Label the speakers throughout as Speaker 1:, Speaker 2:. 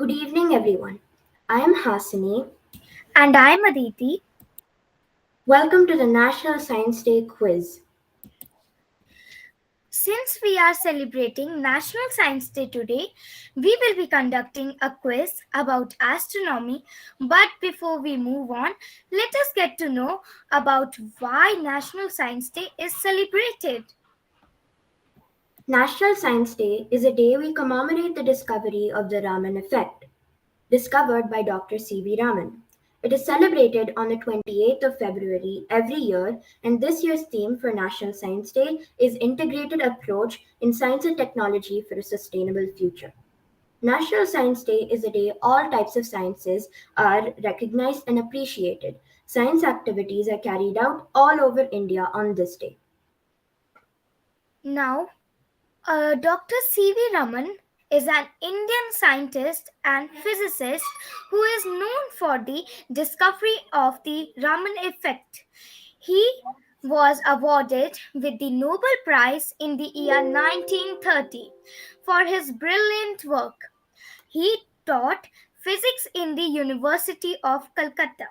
Speaker 1: Good evening, everyone. I am Hasini.
Speaker 2: And I'm Aditi.
Speaker 1: Welcome to the National Science Day quiz.
Speaker 2: Since we are celebrating National Science Day today, we will be conducting a quiz about astronomy. But before we move on, let us get to know about why National Science Day is celebrated.
Speaker 1: National Science Day is a day we commemorate the discovery of the Raman Effect, discovered by Dr. C.V. Raman. It is celebrated on the 28th of February every year, and this year's theme for National Science Day is Integrated Approach in Science and Technology for a Sustainable Future. National Science Day is a day all types of sciences are recognized and appreciated. Science activities are carried out all over India on this day.
Speaker 2: Now, Dr. C.V. Raman is an Indian scientist and physicist who is known for the discovery of the Raman Effect. He was awarded with the Nobel Prize in the year 1930 for his brilliant work. He taught physics in the University of Calcutta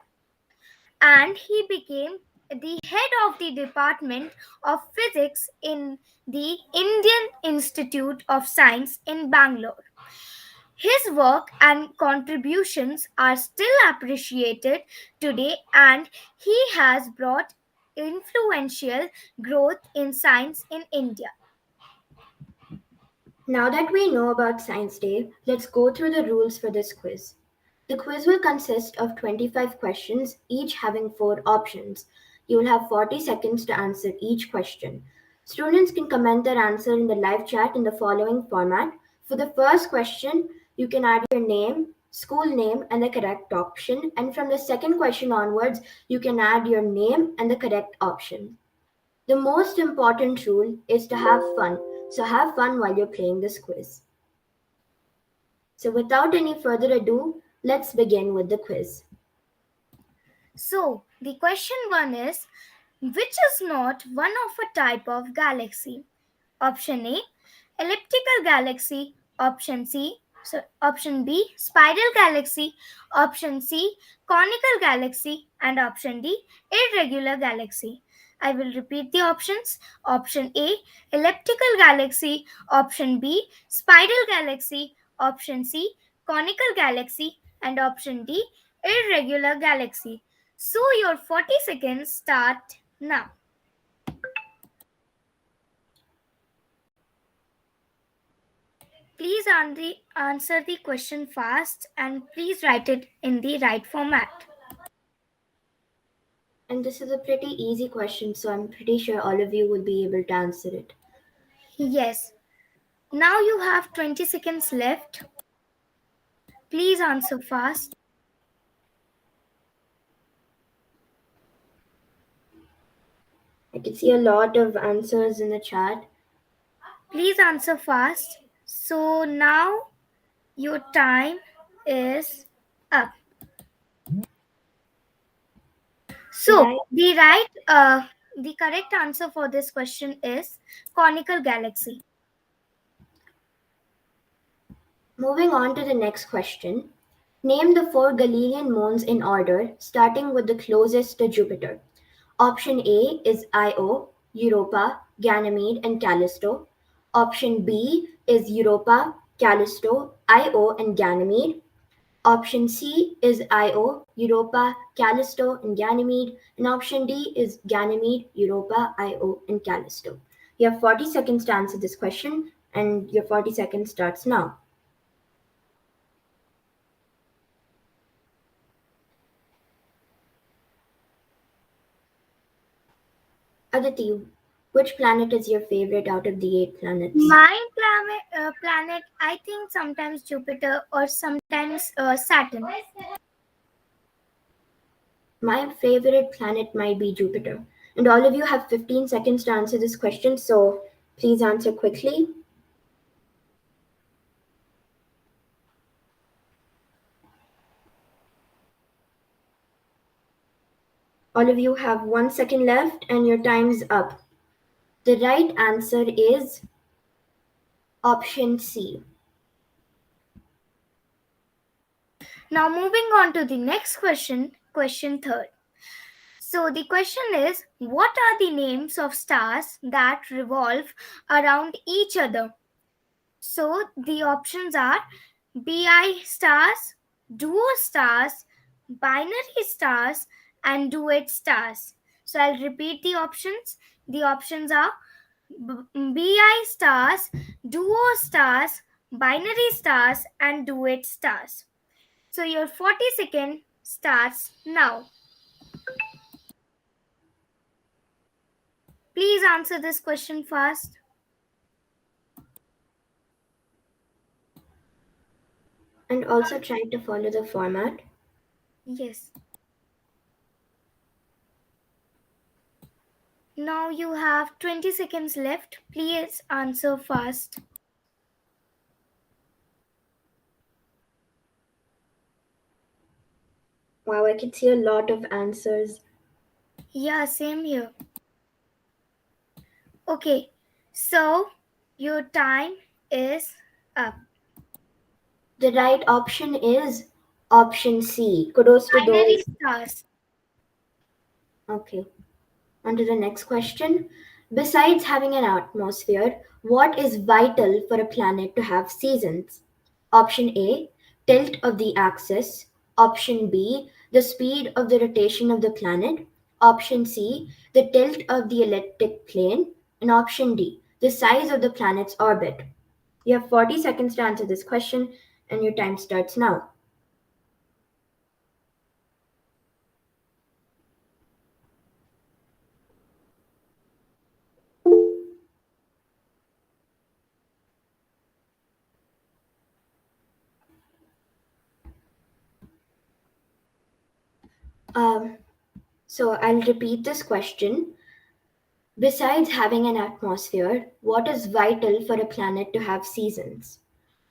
Speaker 2: and he became the head of the Department of Physics in the Indian Institute of Science in Bangalore. His work and contributions are still appreciated today, and he has brought influential growth in science in India.
Speaker 1: Now that we know about Science Day, let's go through the rules for this quiz. The quiz will consist of 25 questions, each having 4 options. You will have 40 seconds to answer each question. Students can comment their answer in the live chat in the following format. For the first question, you can add your name, school name, and the correct option. And from the second question onwards, you can add your name and the correct option. The most important rule is to have fun. So have fun while you're playing this quiz. So without any further ado, let's begin with the quiz.
Speaker 2: So, the question 1 is, which is not one of a type of galaxy? Option A, elliptical galaxy. Option B, spiral galaxy. Option C, conical galaxy. And option D, irregular galaxy. I will repeat the options. Option A, elliptical galaxy. Option B, spiral galaxy. Option C, conical galaxy. And option D, irregular galaxy. So your 40 seconds start now. Please answer the question fast and please write it in the right format.
Speaker 1: And this is a pretty easy question, so I'm pretty sure all of you will be able to answer it.
Speaker 2: Yes. Now you have 20 seconds left. Please answer fast.
Speaker 1: I can see a lot of answers in the chat.
Speaker 2: Please answer fast. So now your time is up. So
Speaker 1: Right.
Speaker 2: the correct answer for this question is conical galaxy.
Speaker 1: Moving on to the next question. Name the 4 Galilean moons in order, starting with the closest to Jupiter. Option A is Io, Europa, Ganymede, and Callisto. Option B is Europa, Callisto, Io, and Ganymede. Option C is Io, Europa, Callisto, and Ganymede. And option D is Ganymede, Europa, Io, and Callisto. You have 40 seconds to answer this question, and your 40 seconds starts now. Aditi, which planet is your favorite out of the 8 planets?
Speaker 2: My planet, I think sometimes Jupiter or sometimes Saturn.
Speaker 1: My favorite planet might be Jupiter. And all of you have 15 seconds to answer this question, so please answer quickly. All of you have 1 second left, and your time's up. The right answer is option C.
Speaker 2: Now, moving on to the next question, question third. So, the question is, what are the names of stars that revolve around each other? So, the options are BI stars, duo stars, binary stars, and duet stars. So, I'll repeat the options. The options are BI stars, duo stars, binary stars, and duet stars. So, your 40-second starts now. Please answer this question fast.
Speaker 1: And also try to follow the format.
Speaker 2: Yes. Now you have 20 seconds left. Please answer fast.
Speaker 1: Wow, I can see a lot of answers.
Speaker 2: Yeah, same here. Okay, so your time is up.
Speaker 1: The right option is option C. Kudos to
Speaker 2: Binary
Speaker 1: those.
Speaker 2: stars.
Speaker 1: Okay. On to the next question. Besides having an atmosphere, what is vital for a planet to have seasons? Option A, tilt of the axis. Option B, the speed of the rotation of the planet. Option C, the tilt of the elliptic plane. And option D, the size of the planet's orbit. You have 40 seconds to answer this question, and your time starts now. Um, so I'll repeat this question. Besides having an atmosphere, what is vital for a planet to have seasons?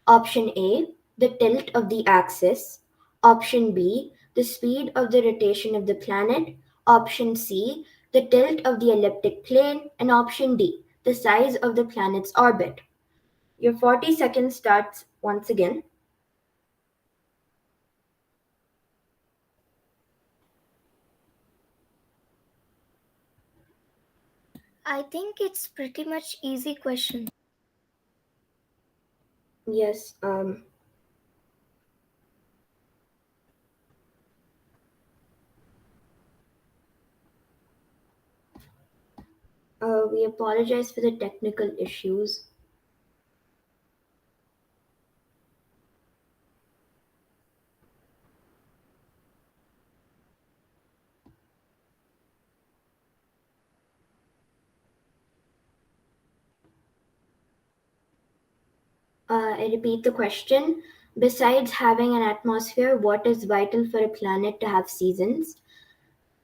Speaker 1: Option A, the tilt of the axis. Option B, the speed of the rotation of the planet. Option C, the tilt of the elliptic plane. And option D, the size of the planet's orbit. Your 40 seconds starts once again.
Speaker 2: I think it's pretty much easy question.
Speaker 1: Yes, we apologize for the technical issues. I repeat the question. Besides having an atmosphere, what is vital for a planet to have seasons?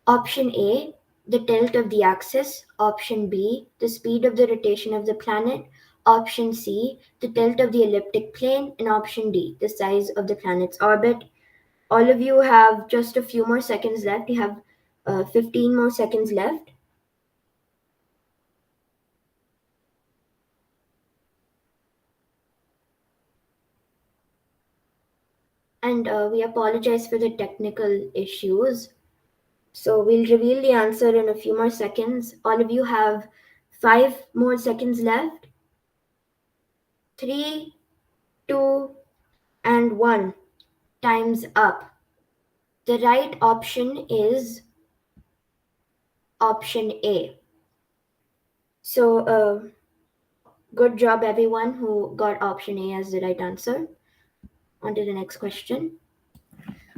Speaker 1: Option A, the tilt of the axis. Option B, the speed of the rotation of the planet. Option C, the tilt of the elliptic plane. And option D, the size of the planet's orbit. All of you have just a few more seconds left. You have 15 more seconds left. And we apologize for the technical issues. So we'll reveal the answer in a few more seconds. All of you have 5 more seconds left. 3, 2, and 1. Time's up. The right option is option A. So, good job, everyone who got option A as the right answer. On to the next question.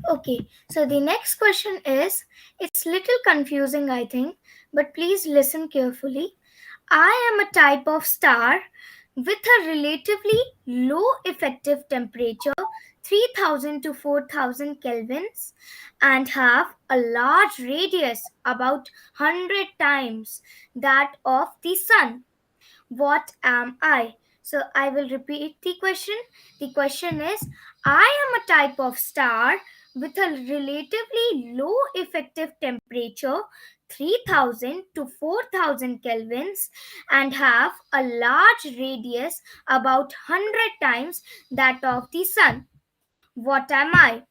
Speaker 2: Okay, so the next question is, it's little confusing, I think, but please listen carefully. I am a type of star with a relatively low effective temperature, 3000 to 4000 kelvins, and have a large radius, about 100 times that of the sun. What am I? So I will repeat the question. The question is, I am a type of star with a relatively low effective temperature, 3000 to 4000 kelvins, and have a large radius, about 100 times that of the sun. What am I?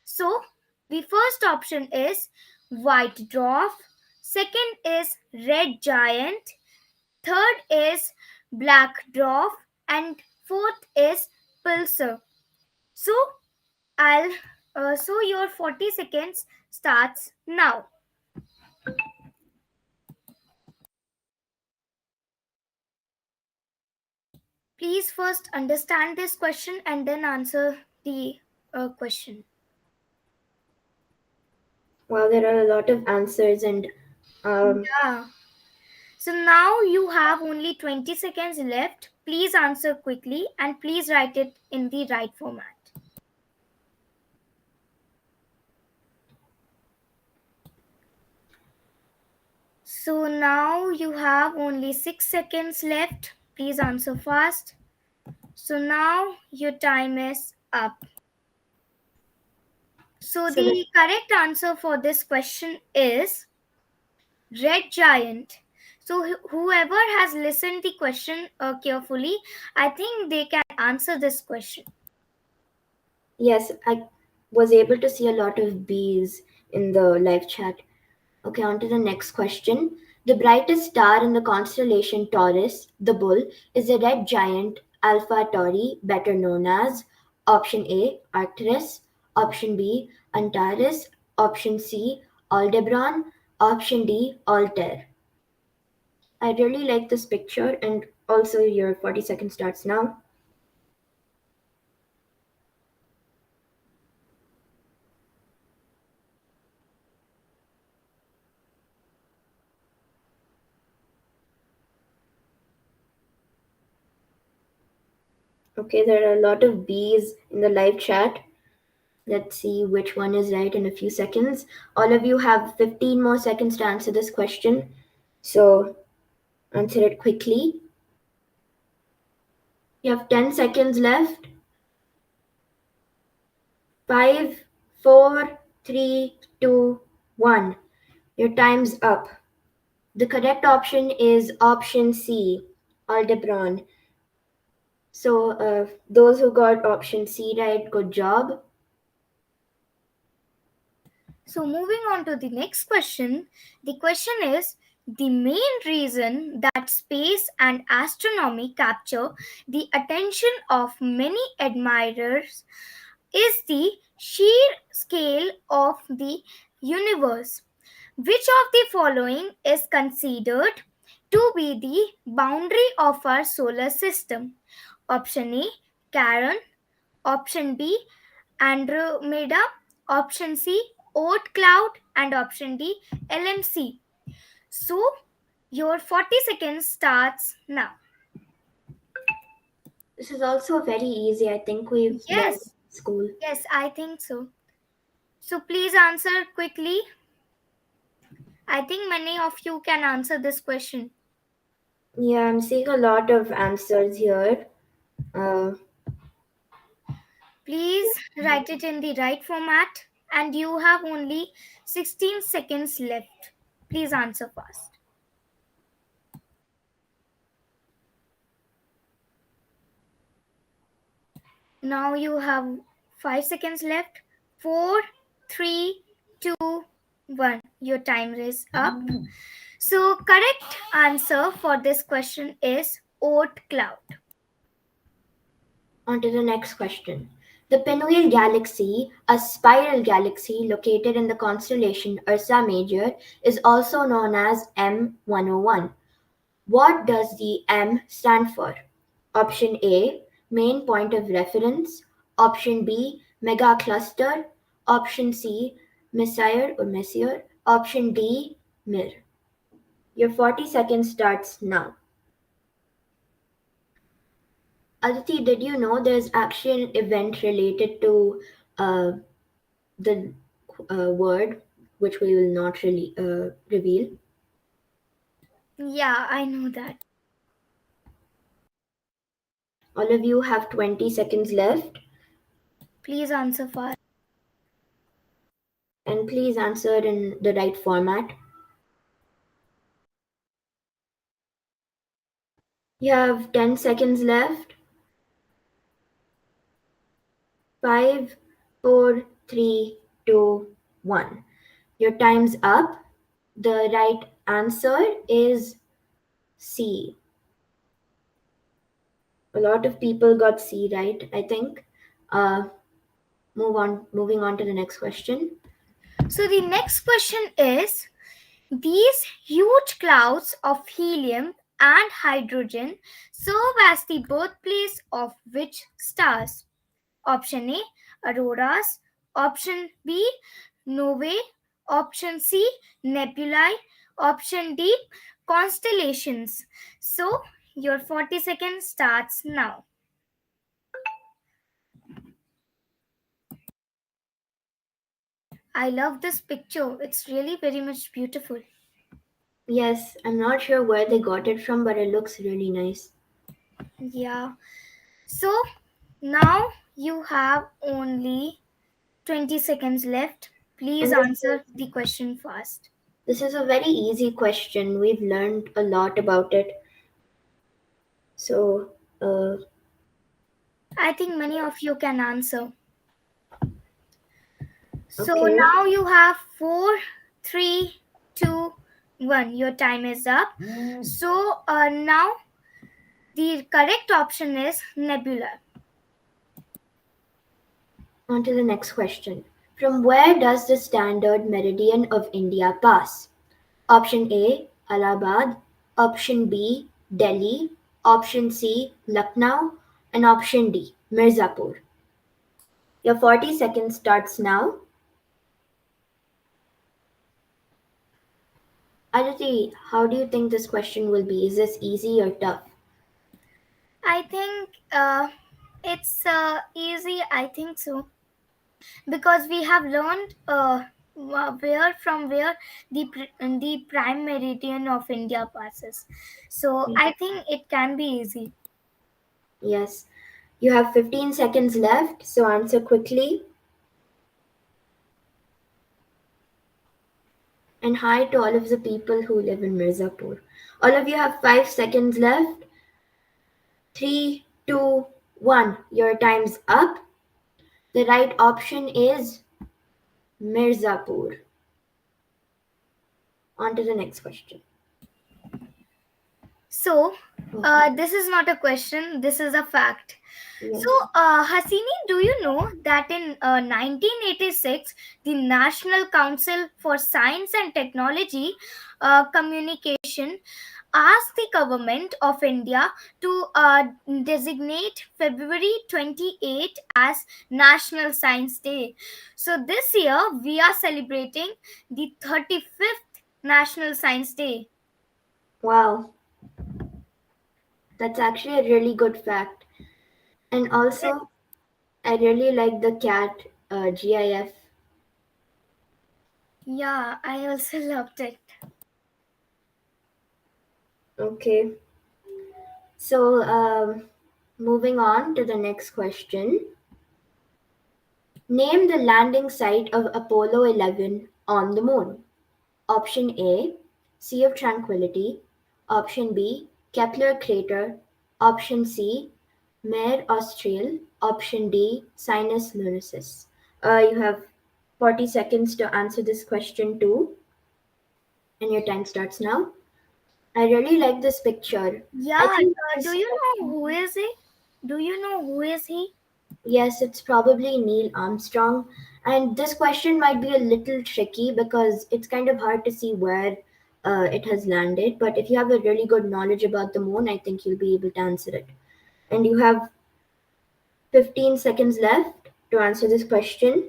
Speaker 2: So, the first option is white dwarf, second is red giant, third is black dwarf, and fourth is pulsar. So, I'll so your 40 seconds starts now. Please first understand this question and then answer the question.
Speaker 1: Well, there are a lot of answers, and
Speaker 2: Yeah. So now you have only 20 seconds left. Please answer quickly and please write it in the right format. So now you have only 6 seconds left. Please answer fast. So now your time is up. So
Speaker 1: so the
Speaker 2: the correct answer for this question is red giant. So whoever has listened the question carefully, I think they can answer this question.
Speaker 1: yes, I was able to see a lot of bees in the live chat. Okay, on to the next question. The brightest star in the constellation Taurus, the bull, is a red giant Alpha Tauri, better known as option A, Arcturus, option B, Antares, option C, Aldebaran, option D, Altair. I really like this picture, and also your 40 seconds starts now. Okay, there are a lot of B's in the live chat. Let's see which one is right in a few seconds. All of you have 15 more seconds to answer this question. So answer it quickly. You have 10 seconds left. 5, 4, 3, 2, 1. Your time's up. The correct option is option C, Aldebaran. So those who got option C right, good job.
Speaker 2: So, moving on to the next question, the question is the main reason that space and astronomy capture the attention of many admirers is the sheer scale of the universe. Which of the following is considered to be the boundary of our solar system? Option A, Charon, option B, Andromeda, option C, Oort cloud, and option D, LMC. So, your 40 seconds starts now.
Speaker 1: This is also very easy. I think we've learned
Speaker 2: Yes,
Speaker 1: in school.
Speaker 2: yes, I think so. So, please answer quickly. I think many of you can answer this question.
Speaker 1: Yeah, I'm seeing a lot of answers here. Uh,
Speaker 2: Please write it in the right format, and you have only 16 seconds left. Please answer fast. Now you have 5 seconds left. 4, 3, 2, 1. Your time is up. So, correct answer for this question is Oort cloud.
Speaker 1: On to the next question. The Pinwheel Galaxy, a spiral galaxy located in the constellation Ursa Major, is also known as M101. What does the M stand for? Option A, main point of reference. Option B, megacluster. Option C, Messier. Option D, Mir. Your 40 seconds starts now. Aditi, did you know there's actually an event related to uh, the word, which we will not really reveal?
Speaker 2: Yeah, I know that.
Speaker 1: All of you have 20 seconds left,
Speaker 2: Please answer fast.
Speaker 1: and please answer in the right format. You have 10 seconds left. 5, 4, 3, 2, 1. Your time's up. The right answer is C. A lot of people got C right, I think. Uh, moving on to the next question.
Speaker 2: So the next question is, these huge clouds of helium and hydrogen serve as the birthplace of which stars? Option A, auroras. Option B, novae. Option C, nebulae. Option D, constellations. So your 40 seconds starts now. I love this picture. It's really very much beautiful.
Speaker 1: Yes, I'm not sure where they got it from, but it looks really nice.
Speaker 2: Yeah. So now you have only 20 seconds left. Please
Speaker 1: And
Speaker 2: answer the question fast.
Speaker 1: this is a very easy question. We've learned a lot about it. So,
Speaker 2: I think many of you can answer. So
Speaker 1: okay.
Speaker 2: now you have 4, 3, 2, 1. Your time is up. So now the correct option is nebula.
Speaker 1: On to the next question. From where does the standard meridian of India pass? Option A, Allahabad. Option B, Delhi. Option C, Lucknow. And option D, Mirzapur. Your 40 seconds starts now. Aditi, how do you think this question will be? Is this easy or tough?
Speaker 2: I think it's easy. I think so, because we have learned where from where the prime meridian of India passes. So I think it can be easy.
Speaker 1: Yes. You have 15 seconds left, so answer quickly. And hi to all of the people who live in Mirzapur. All of you have 5 seconds left. 3, 2, 1. Your time's up. The right option is Mirzapur. On to the next question.
Speaker 2: So
Speaker 1: Okay.
Speaker 2: this is not a question. This is a fact. So,
Speaker 1: Yes.
Speaker 2: Hasini, do you know that in 1986, the National Council for Science and Technology Communication asked the government of India to designate February 28 as National Science Day. So, this year we are celebrating the 35th National Science Day.
Speaker 1: Wow. That's actually a really good fact. And also, I really like the cat GIF.
Speaker 2: Yeah, I also loved it.
Speaker 1: Okay. So, moving on to the next question. Name the landing site of Apollo 11 on the moon. Option A, Sea of Tranquility. Option B, Kepler Crater. Option C, Mare Australe. Option D, Sinus Lunasis. You have 40 seconds to answer this question too, and your time starts now. I really like this picture. I
Speaker 2: Yeah,
Speaker 1: think
Speaker 2: do
Speaker 1: this,
Speaker 2: you know who is he? Do you know who is he?
Speaker 1: yes, it's probably Neil Armstrong. And this question might be a little tricky because it's kind of hard to see where it has landed. But if you have a really good knowledge about the moon, I think you'll be able to answer it. And you have 15 seconds left to answer this question.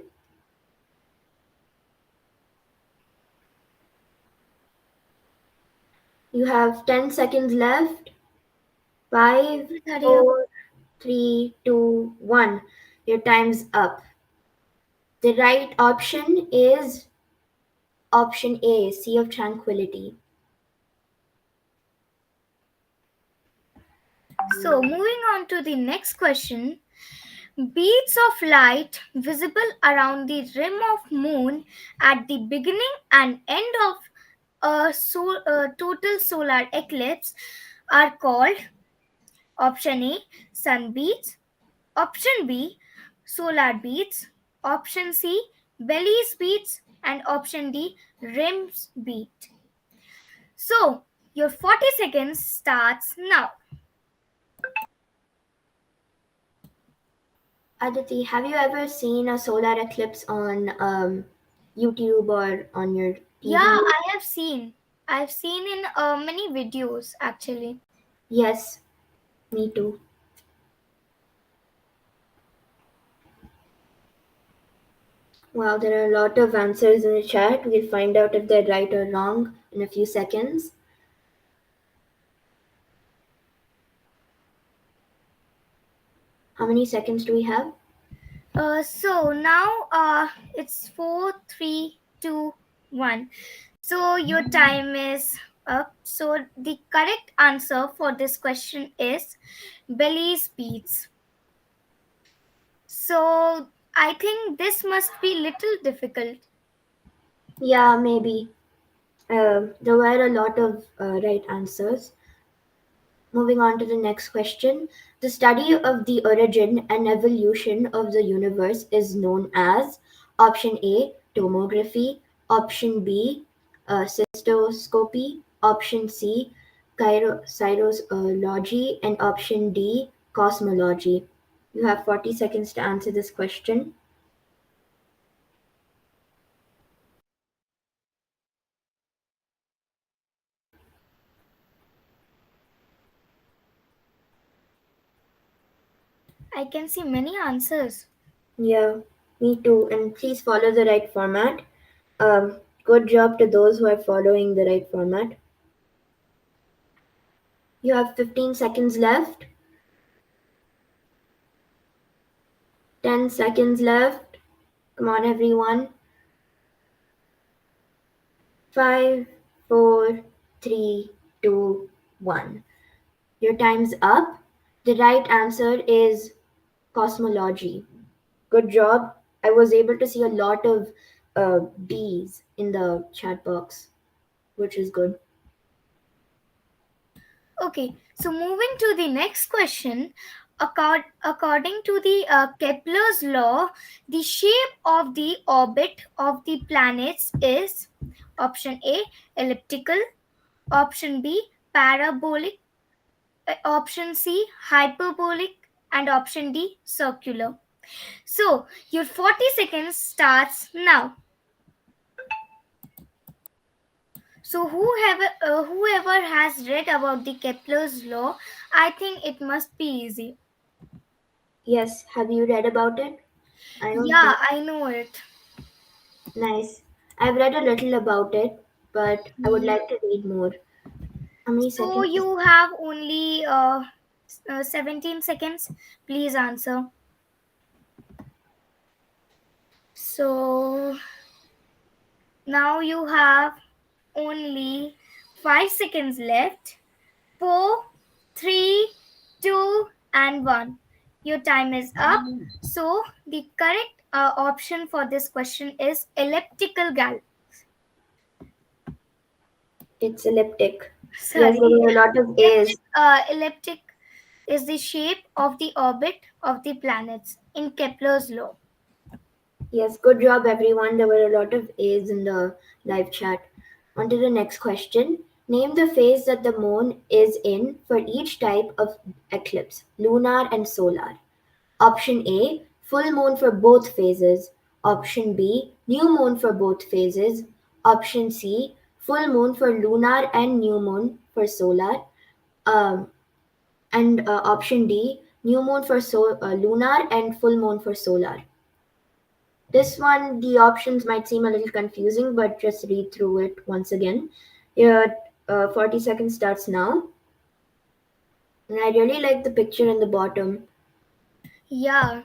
Speaker 1: You have 10 seconds left. Five,
Speaker 2: Please hurry up.
Speaker 1: 4, 3, 2, 1. Your time's up. The right option is option A, Sea of Tranquility.
Speaker 2: So, moving on to the next question. Beads of light visible around the rim of moon at the beginning and end of a total solar eclipse are called option A, sun beads, option B, solar beads, option C, belly's beats, and option D, rim's beat. So, your 40 seconds starts now.
Speaker 1: Aditi, have you ever seen a solar eclipse on YouTube or on your
Speaker 2: Yeah,
Speaker 1: TV?
Speaker 2: I have seen. I've seen in many videos actually.
Speaker 1: Yes, me too. Wow, there are a lot of answers in the chat. We'll find out if they're right or wrong in a few seconds. How many seconds do we have?
Speaker 2: So now it's 4, 3, 2, 1. So your time is up. So the correct answer for this question is belly beats. So I think this must be little difficult.
Speaker 1: Yeah, maybe. There were a lot of right answers. Moving on to the next question. The study of the origin and evolution of the universe is known as option A, tomography, option B, cystoscopy, option C, cirrology, and option D, cosmology. You have 40 seconds to answer this question.
Speaker 2: I can see many answers.
Speaker 1: Yeah, me too. And please follow the right format. Good job to those who are following the right format. You have 15 seconds left. 10 seconds left. Come on, everyone. 5, 4, 3, 2, 1. Your time's up. The right answer is cosmology. Good job. I was able to see a lot of B's in the chat box, which is good.
Speaker 2: Okay, so moving to the next question. According to the Kepler's law, the shape of the orbit of the planets is option A, elliptical, option B, parabolic, option C, hyperbolic, and option D, circular. So, your 40 seconds starts now. So, whoever has read about the Kepler's law, I think it must be easy.
Speaker 1: Yes, have you read about it? I don't
Speaker 2: Yeah,
Speaker 1: think.
Speaker 2: I know it.
Speaker 1: Nice. I've read a little about it, but I would
Speaker 2: Yeah.
Speaker 1: like to read more. How many
Speaker 2: So
Speaker 1: seconds?
Speaker 2: you have only 17 seconds. Please answer. So now you have only 5 seconds left. 4, 3, 2, and 1. Your time is up. So the correct option for this question is elliptical
Speaker 1: It's elliptic. Yes,
Speaker 2: sorry,
Speaker 1: there were a lot of A's.
Speaker 2: elliptic is the shape of the orbit of the planets in Kepler's law.
Speaker 1: Yes, good job, everyone. There were a lot of A's in the live chat. On to the next question. Name the phase that the moon is in for each type of eclipse, lunar and solar. Option A, full moon for both phases. Option B, new moon for both phases. Option C, full moon for lunar and new moon for solar. Um, and option D, new moon for lunar and full moon for solar. This one, the options might seem a little confusing, but just read through it once again. Your 40 seconds starts now. And I really like the picture in the bottom,
Speaker 2: Yeah,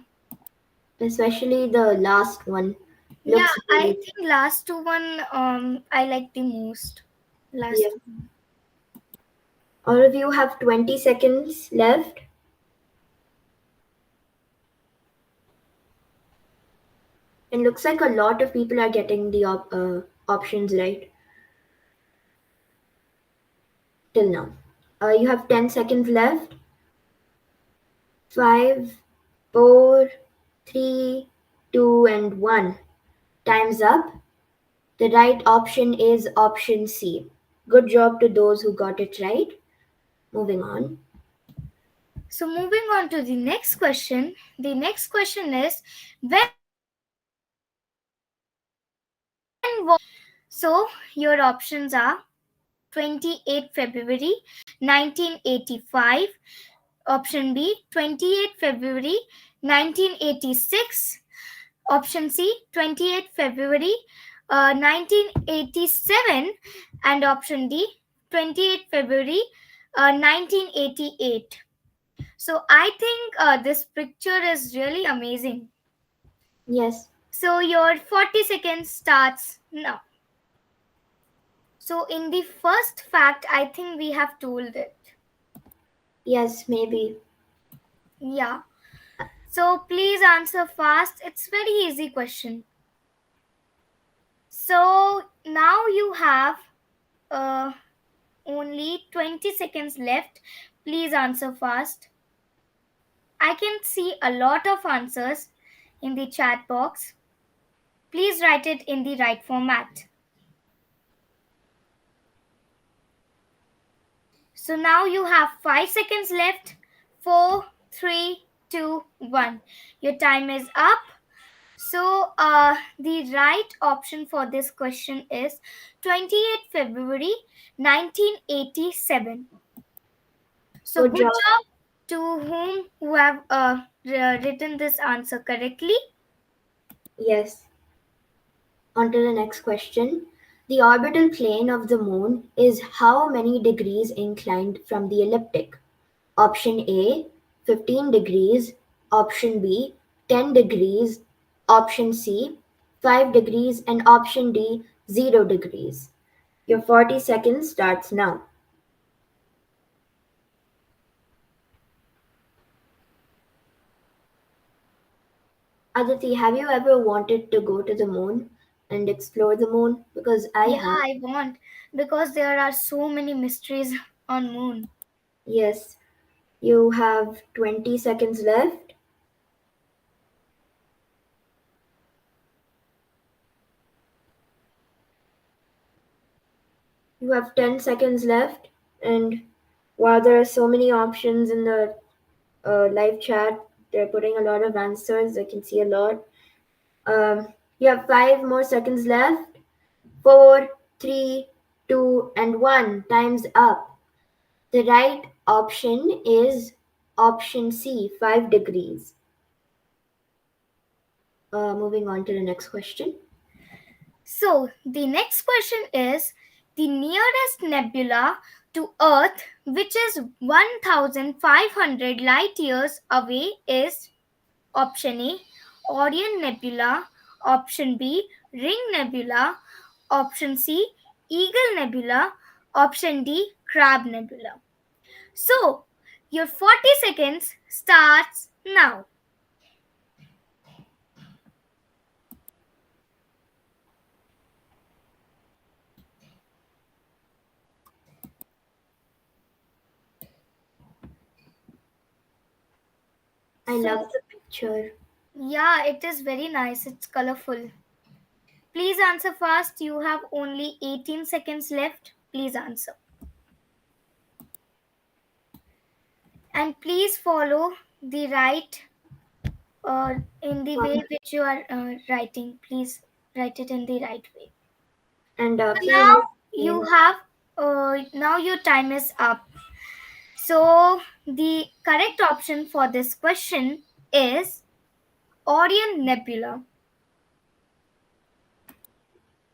Speaker 1: especially the last one.
Speaker 2: yeah.
Speaker 1: Looks
Speaker 2: I
Speaker 1: great.
Speaker 2: think last two one I like the most.
Speaker 1: Yeah.
Speaker 2: Last.
Speaker 1: All of you have 20 seconds left. It looks like a lot of people are getting the options right till now. You have 10 seconds left. 5, 4, 3, 2, and 1. Time's up. The right option is option C. Good job to those who got it right. Moving on.
Speaker 2: So moving on to the next question. The next question is, when was the Raman Effect? So your options are 28 February 1985, option B 28 February 1986, option C 28 February 1987, and option D 28 February 1988. So I think this picture is really amazing.
Speaker 1: Yes,
Speaker 2: So your 40 seconds starts now. So in the first fact, I think we have told it.
Speaker 1: yes, maybe.
Speaker 2: Yeah. So please answer fast. It's very easy question. So now you have uh, only 20 seconds left. Please answer fast. I can see a lot of answers in the chat box. Please write it in the right format. So now you have 5 seconds left. 4, 3, 2, 1. Your time is up. So the right option for this question is 28 February 1987. So
Speaker 1: Good
Speaker 2: good
Speaker 1: job.
Speaker 2: job to who have written this answer correctly.
Speaker 1: Yes. On to the next question. The orbital plane of the moon is how many degrees inclined from the ecliptic? Option A 15 degrees, option B 10 degrees, option C 5 degrees, and option D 0 degrees. Your 40 seconds starts now. Aditi, have you ever wanted to go to the moon and explore the moon? Because I
Speaker 2: Yeah,
Speaker 1: have.
Speaker 2: I want, because there are so many mysteries on moon.
Speaker 1: Yes, you have 20 seconds left. You have 10 seconds left. And while there are so many options in the live chat, they're putting a lot of answers. I can see a lot. You have 5 more seconds left. 4, 3, 2, and 1. Time's up. The right option is option C, 5 degrees. Moving on to the next question.
Speaker 2: So, the next question is, the nearest nebula to Earth, which is 1500 light years away, is option A Orion Nebula, option B Ring Nebula, option C Eagle Nebula, option D Crab Nebula. So, your 40 seconds starts now.
Speaker 1: I love
Speaker 2: So,
Speaker 1: the picture.
Speaker 2: yeah, it is very nice. It's colorful. Please answer fast. You have only 18 seconds left. Please answer. And please follow the right in the way which you are writing. Please write it in the right way.
Speaker 1: And
Speaker 2: So
Speaker 1: please
Speaker 2: now you
Speaker 1: refrain.
Speaker 2: have, now your time is up. So the correct option for this question is Orion Nebula.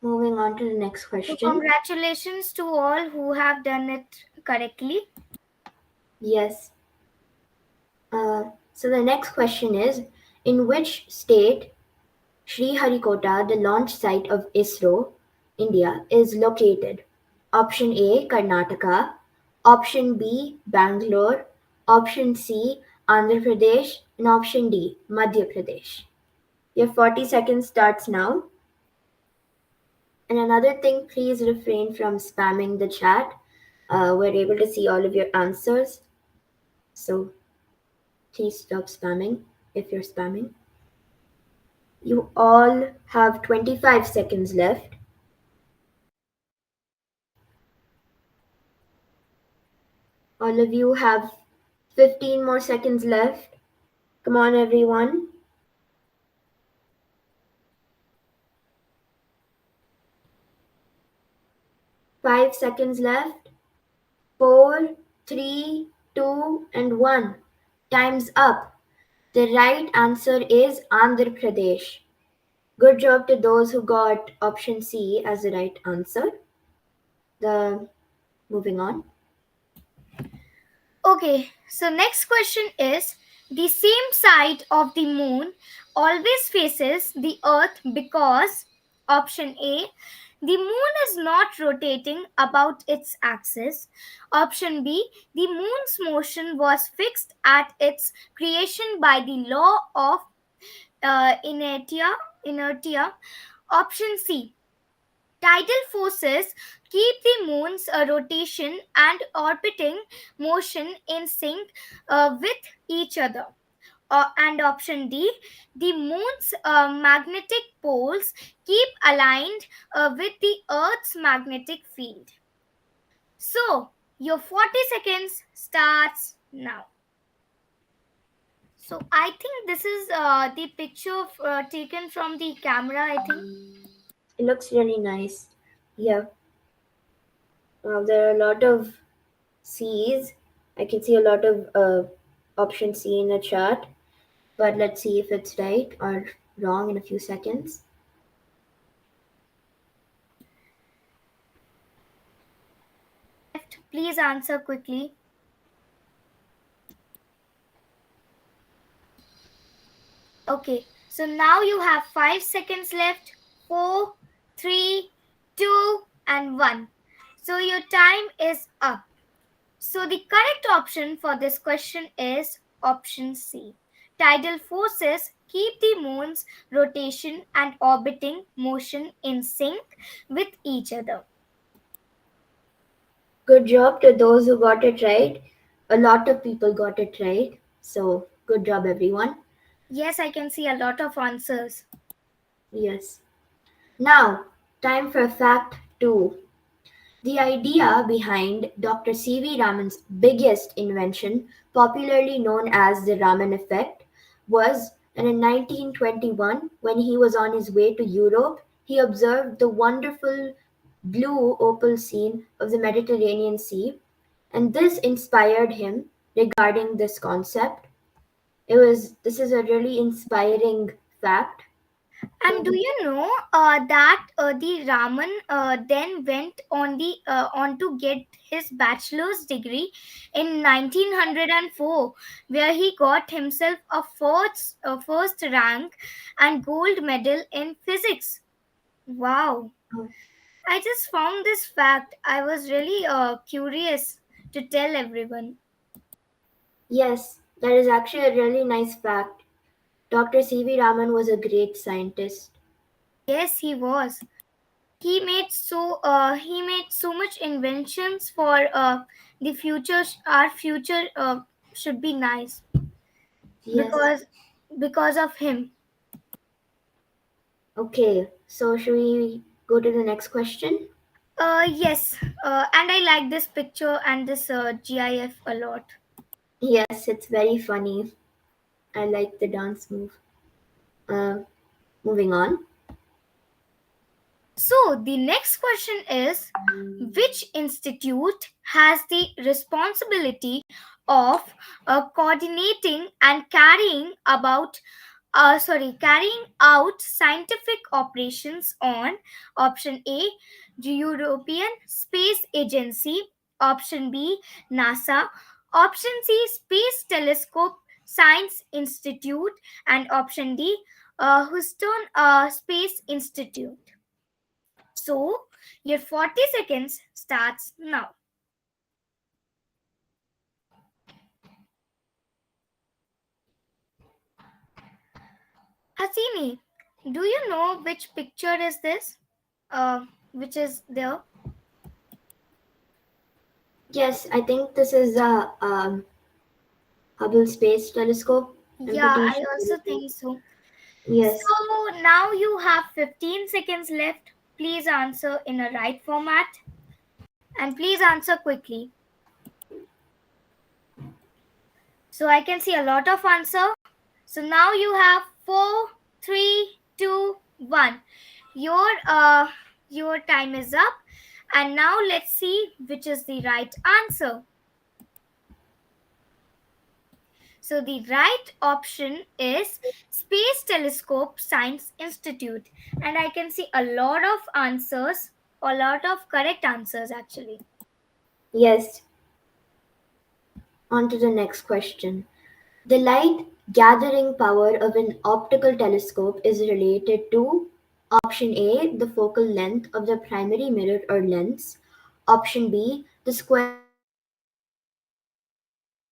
Speaker 1: Moving on to the next
Speaker 2: So
Speaker 1: question.
Speaker 2: congratulations to all who have done it correctly.
Speaker 1: Yes. So the next question is, in which state Sriharikota, the launch site of ISRO, India, is located? Option A, Karnataka. Option B, Bangalore. Option C, Andhra Pradesh. And option D, Madhya Pradesh. Your 40 seconds starts now. And another thing, please refrain from spamming the chat. We're able to see all of your answers. So please stop spamming if you're spamming. You all have 25 seconds left. All of you have 15 more seconds left. Come on, everyone. 5 seconds left. Four, three, two, and one. Time's up. The right answer is Andhra Pradesh. Good job to those who got option C as the right answer. The moving on.
Speaker 2: Okay, so next question is, the same side of the moon always faces the earth because option A, the moon is not rotating about its axis. Option B, the moon's motion was fixed at its creation by the law of inertia. Option C, tidal forces keep the moon's rotation and orbiting motion in sync with each other. And option D, the moon's magnetic poles keep aligned with the Earth's magnetic field. So, your 40 seconds starts now. So, I think this is the picture taken from the camera, I think.
Speaker 1: It looks really nice. Yeah. There are a lot of C's. I can see a lot of option C in the chart, but let's see if it's right or wrong in a few seconds.
Speaker 2: Please answer quickly. Okay, so now you have 5 seconds left. 4, 3, 2, and 1. So your time is up. So the correct option for this question is option C. Tidal forces keep the moon's rotation and orbiting motion in sync with each other.
Speaker 1: Good job to those who got it right. A lot of people got it right. So, good job, everyone.
Speaker 2: Yes, I can see a lot of answers.
Speaker 1: Yes. Now, time for fact 2. The idea behind Dr. C.V. Raman's biggest invention, popularly known as the Raman Effect, was that in 1921, when he was on his way to Europe, he observed the wonderful blue opal scene of the Mediterranean Sea, and this inspired him regarding this concept. This is a really inspiring fact.
Speaker 2: And do you know that the Raman then went on to get his bachelor's degree in 1904, where he got himself a first rank and gold medal in physics. Wow! I just found this fact. I was really curious to tell everyone.
Speaker 1: Yes, that is actually a really nice fact. Dr. C.V. Raman was a great scientist.
Speaker 2: Yes, he was. He made so much inventions for the future. Our future should be nice
Speaker 1: Yes.
Speaker 2: because of him.
Speaker 1: Okay, so should we go to the next question?
Speaker 2: Yes, and I like this picture and this GIF a lot.
Speaker 1: Yes, it's very funny. I like the dance move. Uh, moving on.
Speaker 2: So the next question is, which institute has the responsibility of coordinating and carrying out scientific operations on option A, the European Space Agency, option B, NASA, option C, Space Telescope Science Institute, and option D, Houston Space Institute. So, your 40 seconds starts now. Hasini, do you know which picture is this? Which is there?
Speaker 1: Yes, I think this is a Hubble Space Telescope. I'm
Speaker 2: Yeah,
Speaker 1: pretty
Speaker 2: I
Speaker 1: sure
Speaker 2: also
Speaker 1: it is.
Speaker 2: think so.
Speaker 1: Yes.
Speaker 2: So now you have 15 seconds left. Please answer in a right format and please answer quickly. So I can see a lot of answer. So now you have 4, 3, 2, 1. Your time is up. And now let's see which is the right answer. So the right option is Space Telescope Science Institute. And I can see a lot of answers, a lot of correct answers actually.
Speaker 1: Yes. On to the next question. The light gathering power of an optical telescope is related to option A, the focal length of the primary mirror or lens, option B, the square of the aperture,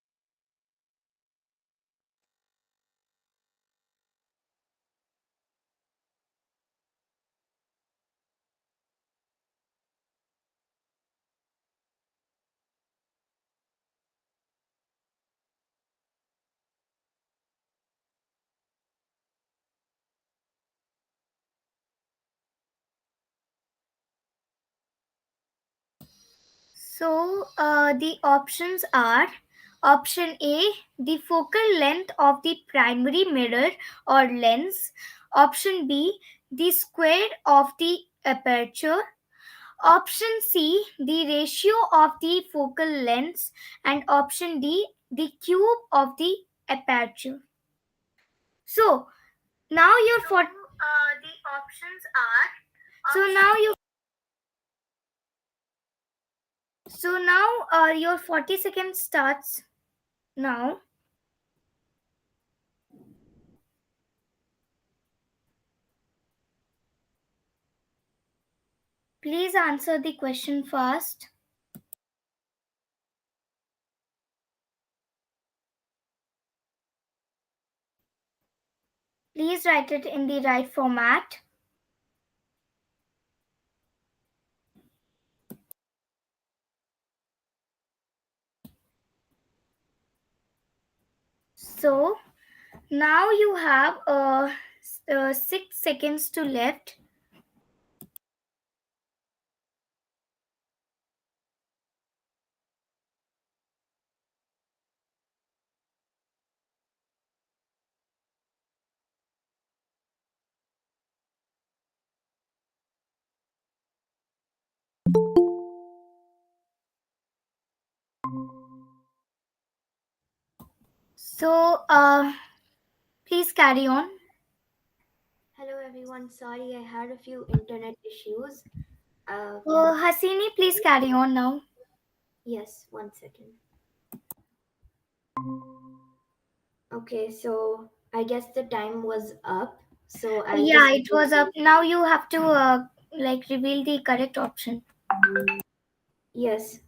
Speaker 1: option C, the radius of the aperture, option D, the area of the aperture.
Speaker 2: So the options are option A, the focal length of the primary mirror or lens, option B, the square of the aperture, option C, the ratio of the focal length, and option D, the cube of the aperture. So now your the options are so now you so now your 40 seconds starts now. Please answer the question fast. Please write it in the right format. So now you have 6 seconds to left. So please carry on.
Speaker 1: Hello everyone, sorry I had a few internet issues. Uh,
Speaker 2: Hasini, please carry on now.
Speaker 1: yes, 1 second. Okay, so I guess the time was up, so I'll
Speaker 2: Yeah,
Speaker 1: just
Speaker 2: it was up. Now you have to reveal the correct option.
Speaker 1: yes,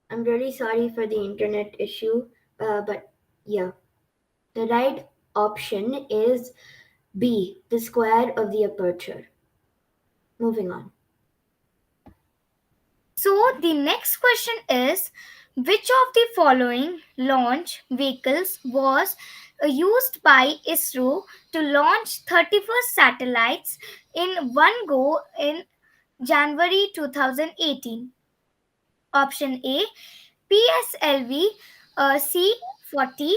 Speaker 1: I'm really sorry for the internet issue, but yeah, the right option is B, the square of the aperture. Moving on.
Speaker 2: So the next question is which of the following launch vehicles was used by ISRO to launch 31st satellites in one go in January 2018? Option A, PSLV C40,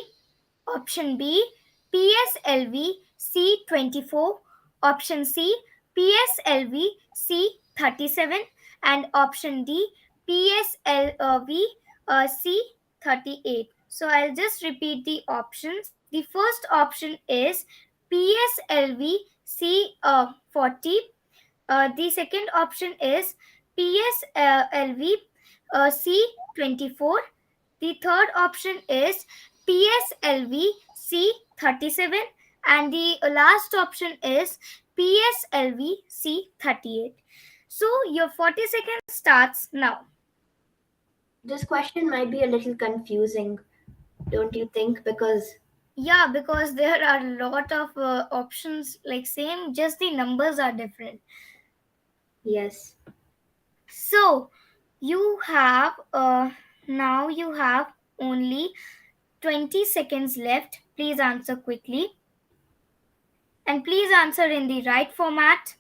Speaker 2: option B, PSLV C24, option C, PSLV C37, and option D, PSLV C38. So I'll just repeat the options. The first option is PSLV C40. The second option is PSLV C24. The third option is PSLV C37, and the last option is PSLV C38. So your 40 seconds starts now.
Speaker 1: This question might be a little confusing, don't you think? Because,
Speaker 2: Yeah, because there are a lot of options like same, just the numbers are different.
Speaker 1: yes,
Speaker 2: So you have now you have only 20 seconds left. Please answer quickly. and please answer in the right format.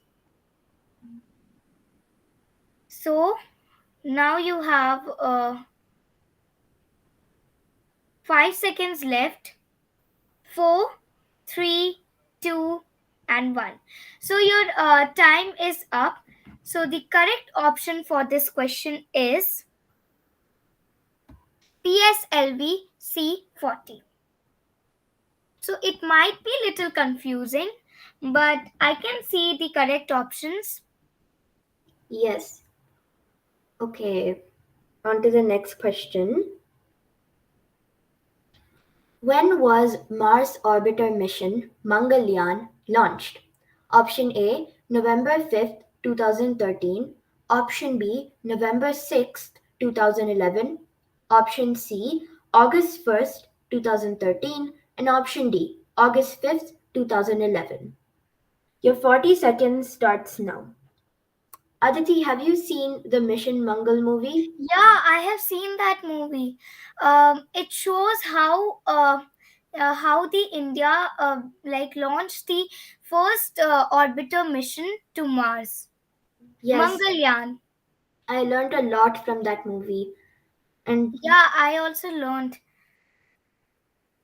Speaker 2: So now you have 5 seconds left. 4, 3, 2, and 1. So your time is up. So the correct option for this question is PSLV C40. So it might be little confusing, but I can see the correct options.
Speaker 1: Yes. Okay. On to the next question. When was Mars orbiter mission Mangalyaan launched? Option A, November 5th, 2013. Option B, November 6th, 2011. Option C, August 1st, 2013. And option D, August 5th, 2011. Your 40 seconds starts now. Aditi, have you seen the Mission Mangal movie?
Speaker 2: Yeah, I have seen that movie. It shows how the India like launched the first orbiter mission to Mars,
Speaker 1: Yes,
Speaker 2: Mangalyaan.
Speaker 1: I learned a lot from that movie. And
Speaker 2: Yeah, I also learned.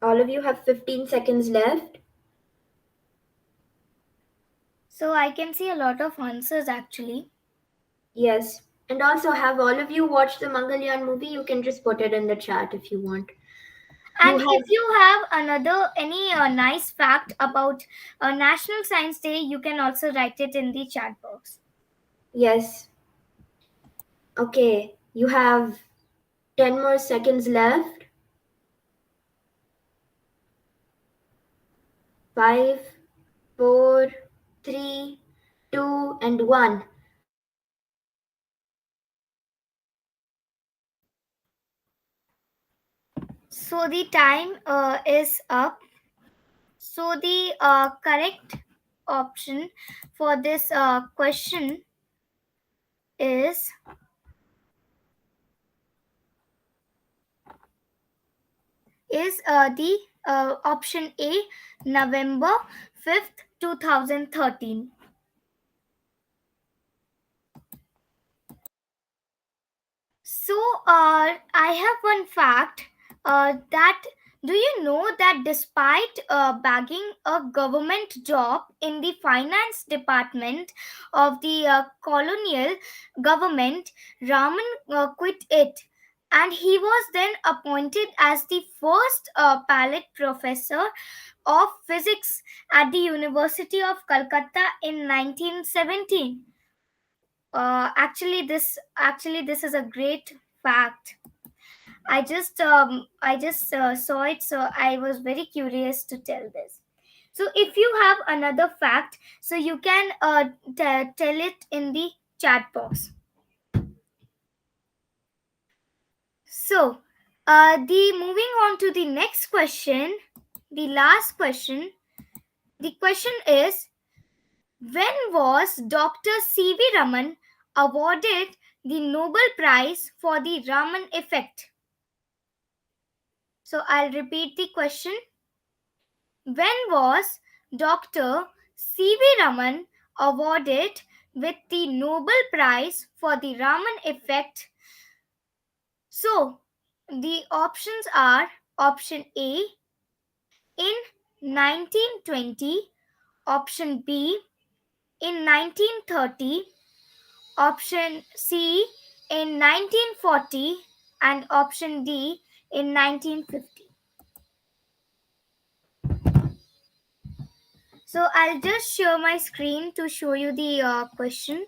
Speaker 1: all of you have 15 seconds left.
Speaker 2: So I can see a lot of answers actually.
Speaker 1: Yes. And also, have all of you watched the Mangalyaan movie? You can just put it in the chat if you want. You
Speaker 2: And if
Speaker 1: have,
Speaker 2: you have another any nice fact about National Science Day, you can also write it in the chat box.
Speaker 1: yes. Okay. You have 10 more seconds left. 5, 4, 3, 2, and 1.
Speaker 2: So the time is up. So the correct option for this question is the option A, November 5th, 2013. So, I have one fact that do you know that despite bagging a government job in the finance department of the colonial government, Raman quit it. And he was then appointed as the first Pallet Professor of Physics at the University of Calcutta in 1917. Actually, this is a great fact. I just saw it, so I was very curious to tell this. So if you have another fact, so you can tell it in the chat box. So the moving on to the next question, the last question. The question is, when was Dr. C.V. Raman awarded the Nobel Prize for the Raman Effect? So I'll repeat the question. When was Dr. C.V. Raman awarded with the Nobel Prize for the Raman Effect? So the options are option A in 1920, option B in 1930, option C in 1940, and option D in 1950. So I'll just share my screen to show you the question.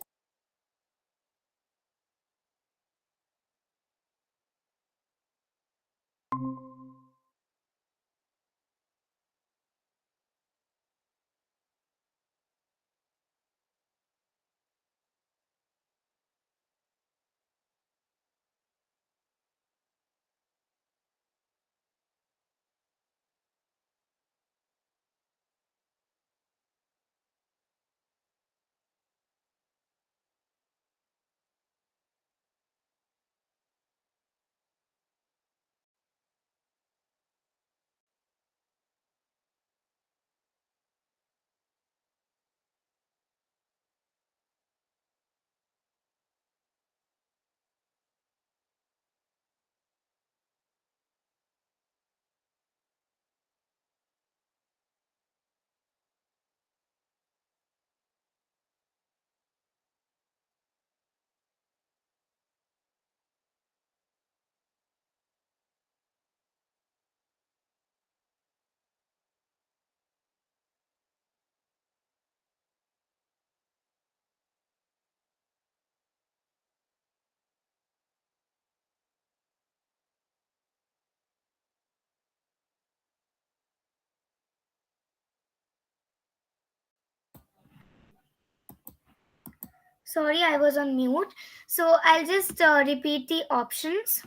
Speaker 2: Sorry, I was on mute. So I'll just repeat the options.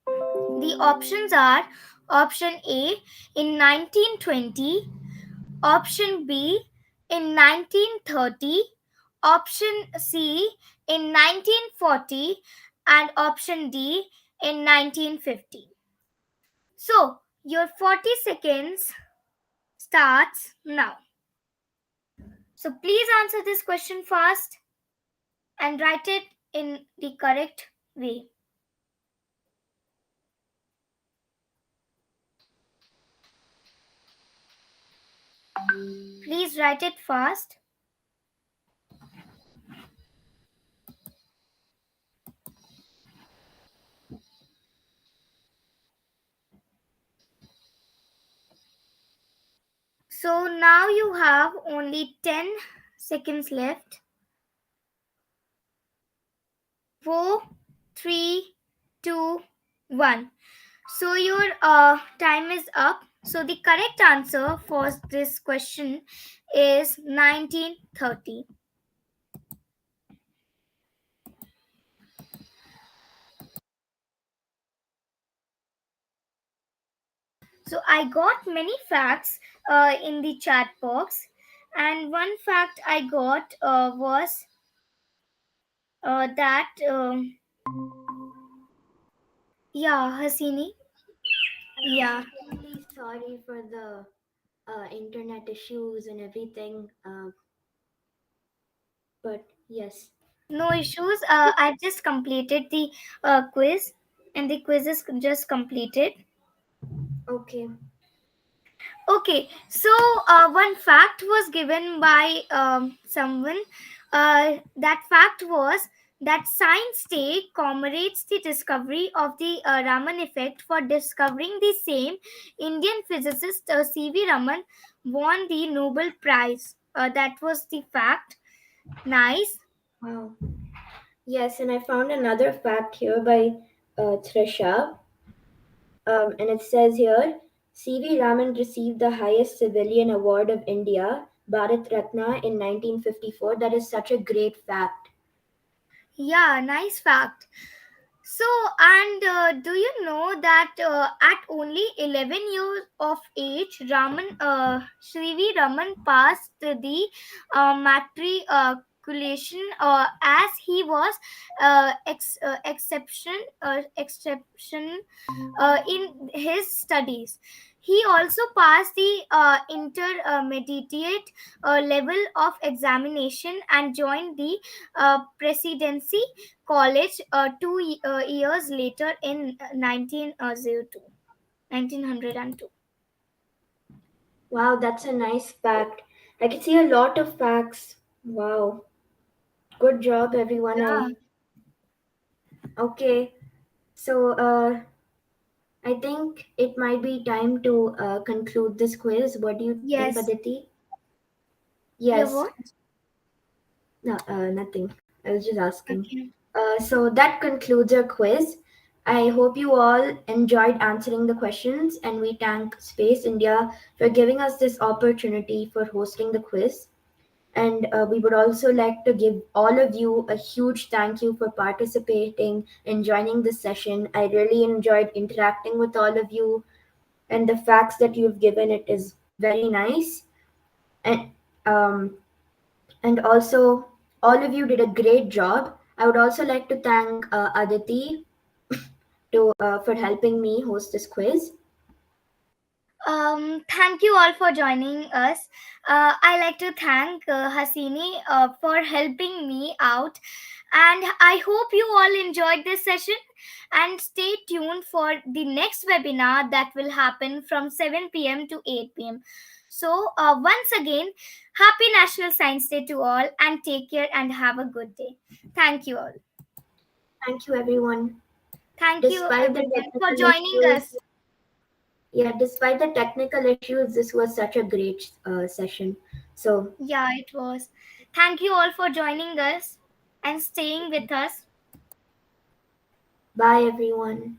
Speaker 2: The options are: option A in 1920, option B in 1930, option C in 1940, and option D in 1950. So your 40 seconds starts now. So please answer this question fast and write it in the correct way. Please write it fast. So now you have only 10 seconds left. 4, 3, 2, 1. So your time is up. So the correct answer for this question is 1930. So I got many facts in the chat box, and one fact I got was that yeah, Hasini. Yeah,
Speaker 1: I'm really sorry for the internet issues and everything, but yes.
Speaker 2: no issues. I just completed the quiz, and the quiz is just completed.
Speaker 1: Okay.
Speaker 2: Okay, so one fact was given by someone. That fact was that Science Day commemorates the discovery of the Raman effect. For discovering the same, Indian physicist C.V. Raman won the Nobel Prize. That was the fact. Nice.
Speaker 1: Wow. Yes, and I found another fact here by Trisha, and it says here C.V. Raman received the highest civilian award of India, Bharat Ratna, in 1954. That is such a great fact.
Speaker 2: Yeah, nice fact. So, and do you know that at only 11 years of age, Shri V. Raman passed the matriculation as he was exception in his studies. He also passed the intermediate level of examination and joined the presidency college 2 years later in 1902. 1902.
Speaker 1: Wow, that's a nice fact. I can see a lot of facts. Wow. Good job, everyone.
Speaker 2: Yeah.
Speaker 1: Okay. So, I think it might be time to conclude this quiz. What do you think,
Speaker 2: Yes.
Speaker 1: Aditi?
Speaker 2: Yeah.
Speaker 1: Yes.
Speaker 2: What?
Speaker 1: No, nothing. I was just asking.
Speaker 2: Okay.
Speaker 1: So that concludes our quiz. I hope you all enjoyed answering the questions, and we thank Space India for giving us this opportunity for hosting the quiz. And we would also like to give all of you a huge thank you for participating and joining this session. I really enjoyed interacting with all of you, and the facts that you've given it is very nice. And um, and also, all of you did a great job. I would also like to thank Aditi for helping me host this quiz.
Speaker 2: Thank you all for joining us. I like to thank Hasini for helping me out, and I hope you all enjoyed this session. And stay tuned for the next webinar that will happen from 7 p.m. to 8 p.m. So, once again, happy National Science Day to all, and take care and have a good day. Thank you all.
Speaker 1: Thank you, everyone.
Speaker 2: Thank you,
Speaker 1: Despite the
Speaker 2: everyone, for
Speaker 1: technical
Speaker 2: joining
Speaker 1: issues,
Speaker 2: us.
Speaker 1: yeah, despite the technical issues, this was such a great session. So,
Speaker 2: Yeah, it was. Thank you all for joining us and staying with us.
Speaker 1: bye, everyone.